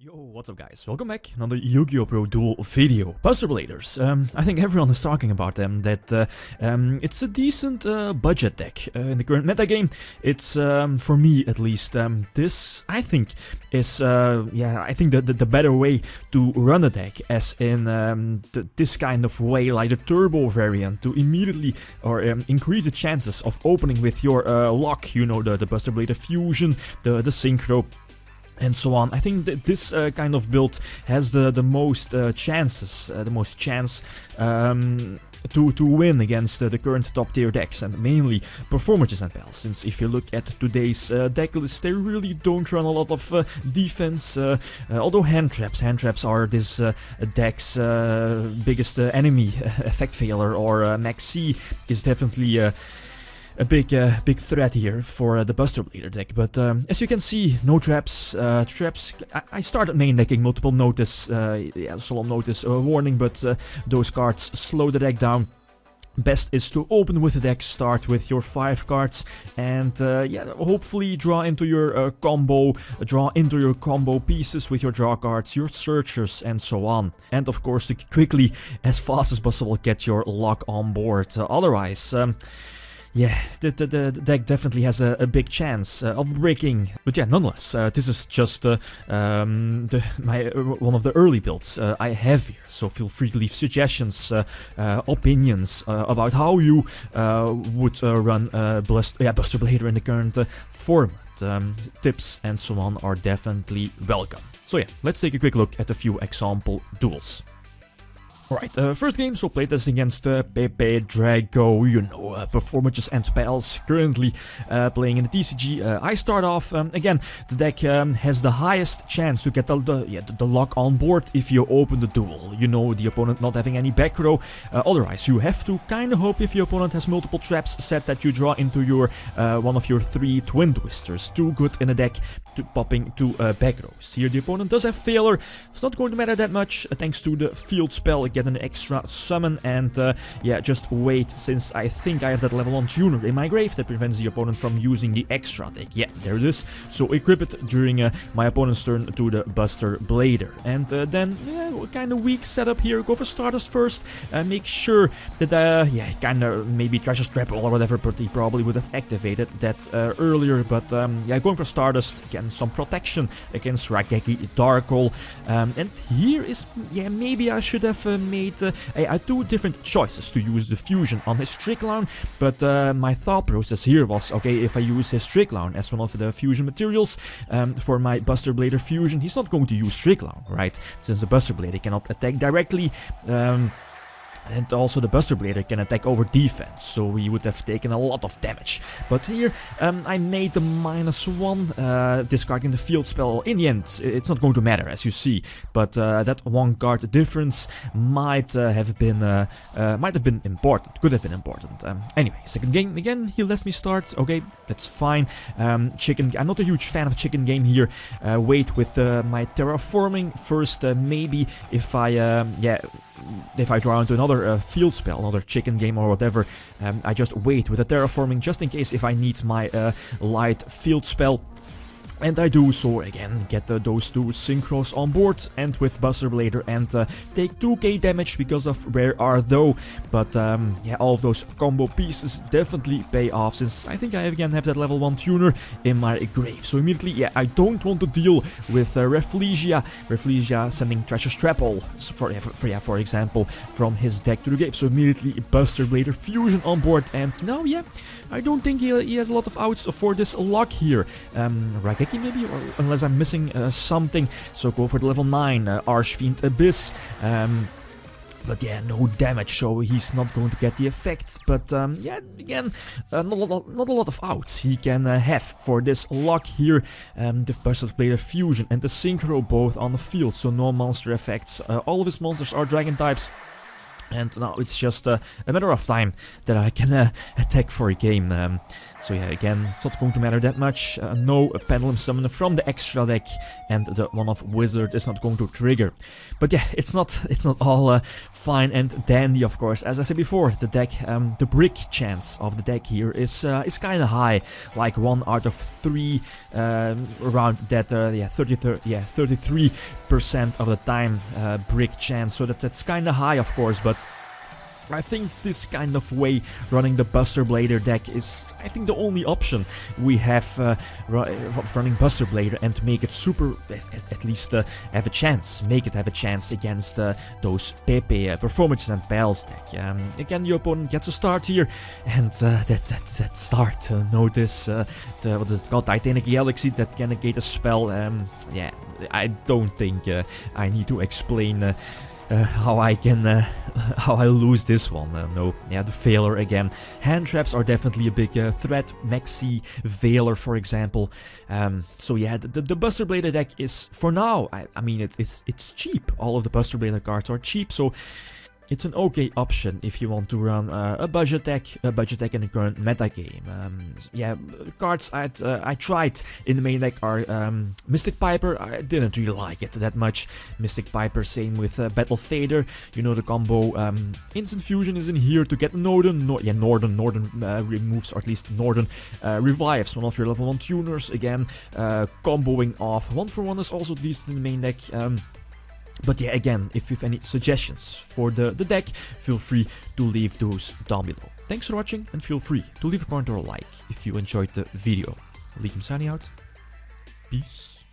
Yo, what's up guys? Welcome back, another YgoPro Duel video. Buster Bladers, I think everyone is talking about them, that it's a decent budget deck in the current metagame. It's, for me at least, this I think is, I think the better way to run a deck, as in this kind of way, like the turbo variant, to immediately or increase the chances of opening with your lock, you know, the Buster Blader Fusion, the Synchro, and so on. I think that this kind of build has the most chances, to win against the current top tier decks, and mainly performances and pals. Since if you look at today's deck list, they really don't run a lot of defense, although hand traps are this deck's biggest enemy. Effect failure or max C is definitely a big threat here for the Buster Blader deck, but as you can see, no traps. I started main decking multiple notice, solemn notice warning, but those cards slow the deck down. Best is to open with the deck, start with your 5 cards, and hopefully draw into your combo pieces with your draw cards, your searchers, and so on. And of course, to quickly, as fast as possible, get your lock on board. Otherwise, yeah, the deck definitely has a big chance of breaking. But yeah, nonetheless, this is just one of the early builds I have here. So feel free to leave suggestions, opinions about how you would run Buster Blader in the current format. Tips and so on are definitely welcome. So yeah, let's take a quick look at a few example duels. Alright, first game, so playtesting against Pepe Drago, you know, performances and pals, currently playing in the TCG. I start off, again, the deck has the highest chance to get the lock on board if you open the duel. You know, the opponent not having any back row, otherwise you have to kind of hope if your opponent has multiple traps set that you draw into your one of your 3 Twin Twisters. Too good in a deck to popping 2 back rows. Here the opponent does have failure, it's not going to matter that much, thanks to the field spell. Get an extra summon, and yeah, just wait, since I think I have that level 1 tuner in my grave that prevents the opponent from using the extra deck. Yeah, there it is. So equip it during my opponent's turn to the Buster Blader. And then, yeah, kind of weak setup here. Go for Stardust first, make sure that, yeah, kind of maybe Treasure Trap or whatever, but he probably would have activated that earlier. But yeah, going for Stardust, again, some protection against Raigeki Darkle. And here is, yeah, maybe I should have made 2 different choices to use the fusion on his Tricklown, but my thought process here was, okay, if I use his Tricklown as one of the fusion materials for my Buster Blader fusion, he's not going to use Tricklown, right? Since the Buster Blader cannot attack directly. And also the Buster Blader can attack over defense, so he would have taken a lot of damage. But here I made the -1, discarding the field spell. In the end, it's not going to matter, as you see, but that 1 card difference might have been important. Could have been important. Anyway, second game again. He lets me start. Okay, that's fine. Chicken. I'm not a huge fan of chicken game here. Wait with my terraforming first. Maybe if I draw into another field spell, another chicken game or whatever, I just wait with the terraforming just in case if I need my light field spell. And I do, so again, get those 2 synchros on board, and with Buster Blader, and take 2k damage because of Rare Are Though. But yeah, all of those combo pieces definitely pay off, since I think I again have that level 1 tuner in my grave. So immediately, yeah, I don't want to deal with Reflegia sending Treasure Trapple, for example, from his deck to the grave. So immediately Buster Blader fusion on board, and now, yeah, I don't think he has a lot of outs for this lock here. Raigeki maybe, or unless I'm missing something, so go for the level 9 Archfiend Abyss. But yeah, no damage, so he's not going to get the effect. But yeah, again, not a lot of outs he can have for this lock here. The Buster Blader Fusion and the Synchro both on the field, so no monster effects. All of his monsters are dragon types. And now it's just a matter of time that I can attack for a game. So yeah, again, it's not going to matter that much. No Pendulum Summoner from the extra deck, and the one of Wizard is not going to trigger. But yeah, it's not all fine and dandy, of course. As I said before, the deck, the brick chance of the deck here is kind of high, like 1 out of 3, around that, 33% of the time brick chance. So that's kind of high, of course, but I think this kind of way running the Buster Blader deck is, I think, the only option we have running Buster Blader, and make it super, at least have a chance, make it have a chance against those PP Performances and Pals deck. Again, your opponent gets a start here, and that start, notice, what is it called, Titanic Galaxy, that can negate a spell. Yeah, I don't think I need to explain how I can, how I lose this one. No, yeah, the Veiler again. Hand traps are definitely a big threat. Maxi Veiler, for example. So yeah, the Buster Blader deck is, for now, I mean, it's cheap. All of the Buster Blader cards are cheap, so it's an okay option if you want to run a budget deck in the current meta game. Yeah, cards I tried in the main deck are Mystic Piper. I didn't really like it that much. Mystic Piper, same with Battle Fader. You know the combo. Instant Fusion is in here to get Northern. Northern removes, or at least Northern revives one of your level 1 tuners. Again, comboing off 1-for-1 is also decent in the main deck. But yeah, again, if you have any suggestions for the deck, feel free to leave those down below. Thanks for watching, and feel free to leave a comment or a like if you enjoyed the video. Lithium signing out. Peace.